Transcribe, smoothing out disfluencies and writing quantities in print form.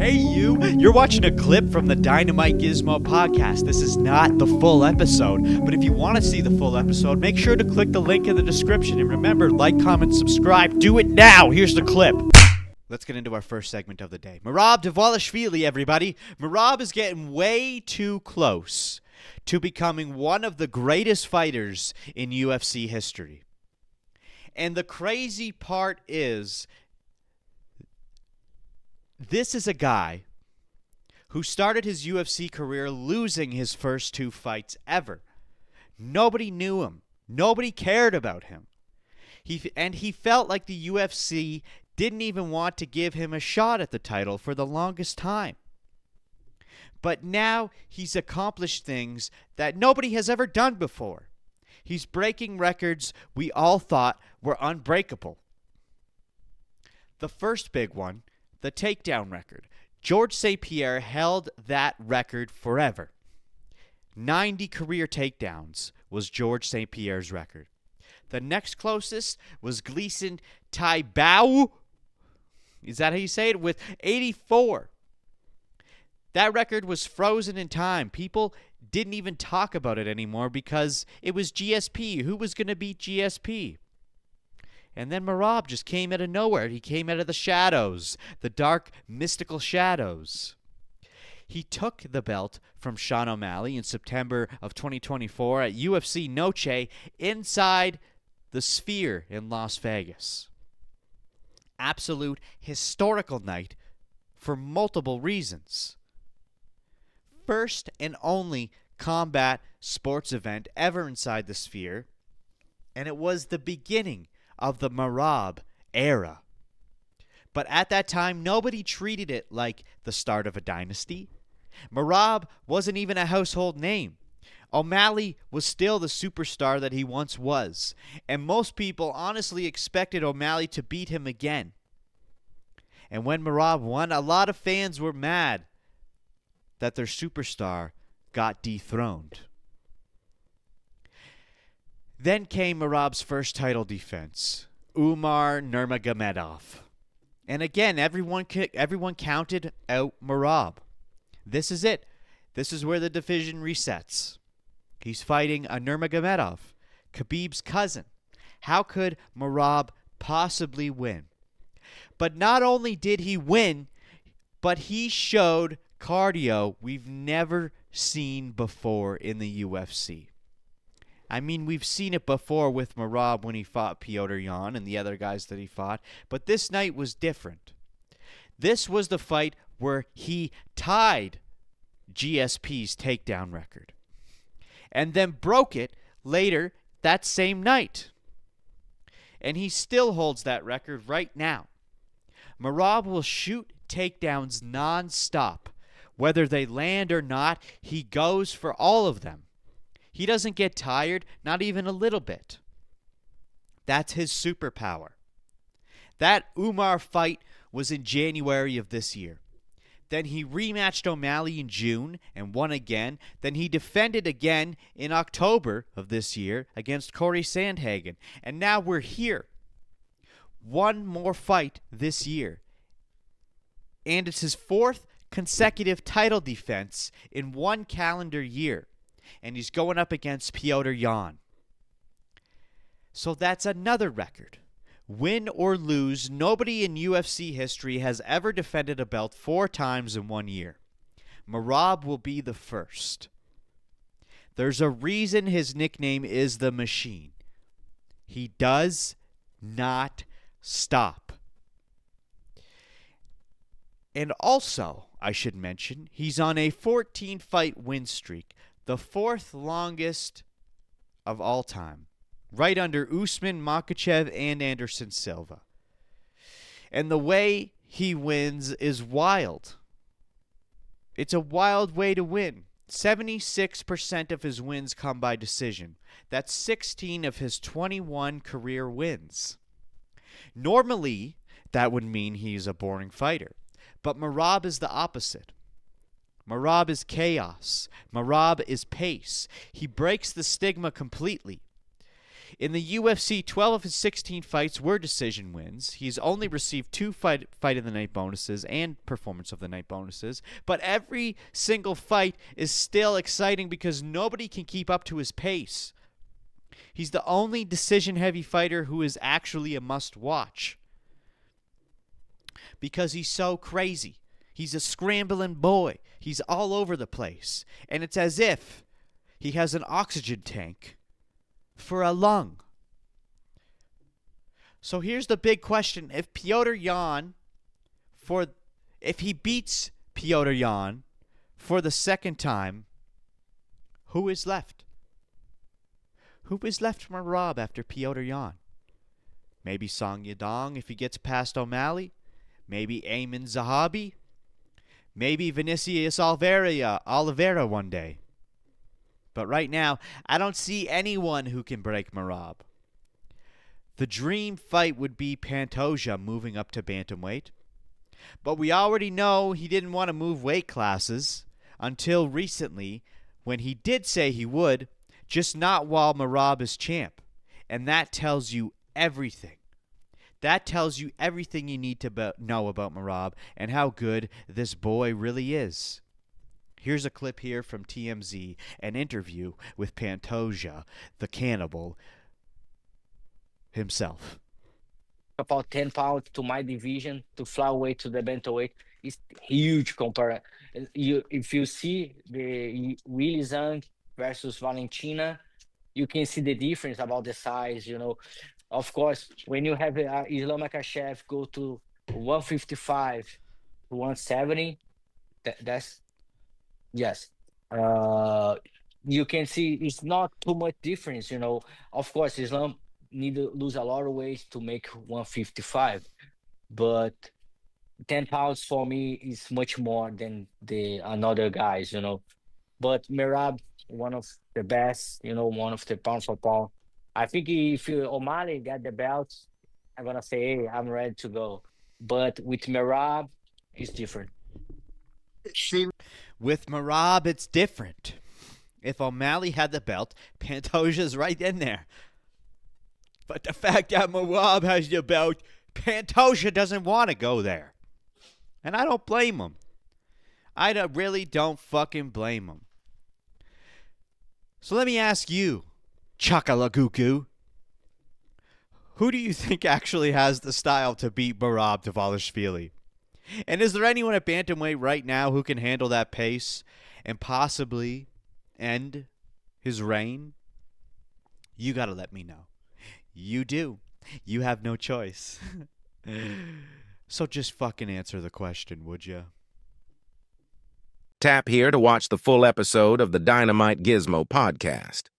Hey you're watching a clip from the DynamiteGizmo Podcast. This is not the full episode, but if you want to see the full episode, make sure to click the link in the description. And remember, like, comment, subscribe. Do it now. Here's the clip. Let's get into our first segment of the day. Merab Dvalishvili, everybody. Merab is getting way too close to becoming one of the greatest fighters in UFC history. And the crazy part is, this is a guy who started his UFC career losing his first two fights ever. Nobody knew him. Nobody cared about him. He felt like the UFC didn't even want to give him a shot at the title for the longest time. But now he's accomplished things that nobody has ever done before. He's breaking records we all thought were unbreakable. The first big one, the takedown record. Georges St-Pierre held that record forever. 90 career takedowns was Georges St-Pierre's record. The next closest was Georges St-Pierre. Is that how you say it? With 84. That record was frozen in time. People didn't even talk about it anymore because it was GSP. Who was going to beat GSP? And then Merab just came out of nowhere. He came out of the shadows, the dark, mystical shadows. He took the belt from Sean O'Malley in September of 2024 at UFC Noche inside the Sphere in Las Vegas. Absolute historical night for multiple reasons. First and only combat sports event ever inside the Sphere, and it was the beginning of the Merab era. But at that time, nobody treated it like the start of a dynasty. Merab wasn't even a household name. O'Malley was still the superstar that he once was, and most people honestly expected O'Malley to beat him again. And when Merab won, a lot of fans were mad that their superstar got dethroned. Then came Merab's first title defense, Umar Nurmagomedov. And again, everyone counted out Merab. This is it. This is where the division resets. He's fighting a Nurmagomedov, Khabib's cousin. How could Merab possibly win? But not only did he win, but he showed cardio we've never seen before in the UFC. I mean, we've seen it before with Merab when he fought Petr Yan and the other guys that he fought, but this night was different. This was the fight where he tied GSP's takedown record and then broke it later that same night. And he still holds that record right now. Merab will shoot takedowns non-stop. Whether they land or not, he goes for all of them. He doesn't get tired, not even a little bit. That's his superpower. That Umar fight was in January of this year. Then he rematched O'Malley in June and won again. Then he defended again in October of this year against Corey Sandhagen. And now we're here. One more fight this year. And it's his fourth consecutive title defense in one calendar year. And he's going up against Petr Yan. So that's another record. Win or lose, nobody in UFC history has ever defended a belt 4 times in 1 year. Merab will be the first. There's a reason his nickname is the Machine. He does not stop. And also, I should mention, he's on a 14-fight win streak, the 4th longest of all time, right under Usman, Makhachev, and Anderson Silva. And the way he wins is wild. It's a wild way to win. 76% of his wins come by decision. That's 16 of his 21 career wins. Normally, that would mean he's a boring fighter. But Merab is the opposite. Merab is chaos. Merab is pace. He breaks the stigma completely. In the UFC, 12 of his 16 fights were decision wins. He's only received 2 fight of the night bonuses and performance of the night bonuses. But every single fight is still exciting because nobody can keep up to his pace. He's the only decision-heavy fighter who is actually a must-watch. Because he's so crazy. He's a scrambling boy. He's all over the place. And it's as if he has an oxygen tank for a lung. So here's the big question. If Petr Yan, if he beats Petr Yan for the second time, who is left? Who is left from Merab after Petr Yan? Maybe Song Yadong if he gets past O'Malley? Maybe Ayman Zahabi? Maybe Vinicius Oliveira one day? But right now, I don't see anyone who can break Merab. The dream fight would be Pantoja moving up to bantamweight. But we already know he didn't want to move weight classes until recently when he did say he would, just not while Merab is champ. And that tells you everything. That tells you everything you need to know about Merab and how good this boy really is. Here's a clip here from TMZ, an interview with Pantoja, the cannibal himself. About 10 pounds to my division, to flyweight to the bantamweight, is huge compared. If you see the Willie Zhang versus Valentina, you can see the difference about the size, Of course, when you have Islam Makhachev go to 155 to 170, that's yes. You can see it's not too much difference, Of course, Islam need to lose a lot of weight to make 155, but 10 pounds for me is much more than the another guys, But Merab, one of the best, one of the pound for pound. I think if O'Malley get the belt, I'm gonna say, hey, I'm ready to go. But with Merab, it's different. With Merab, it's different. If O'Malley had the belt, Pantoja's right in there. But the fact that Merab has the belt, Pantoja doesn't want to go there. And I don't blame him. I really don't fucking blame him. So let me ask you, Chakalaguku, who do you think actually has the style to beat Merab Dvalishvili? And is there anyone at bantamweight right now who can handle that pace and possibly end his reign? You got to let me know. You do. You have no choice. So just fucking answer the question, would you? Tap here to watch the full episode of the Dynamite Gizmo Podcast.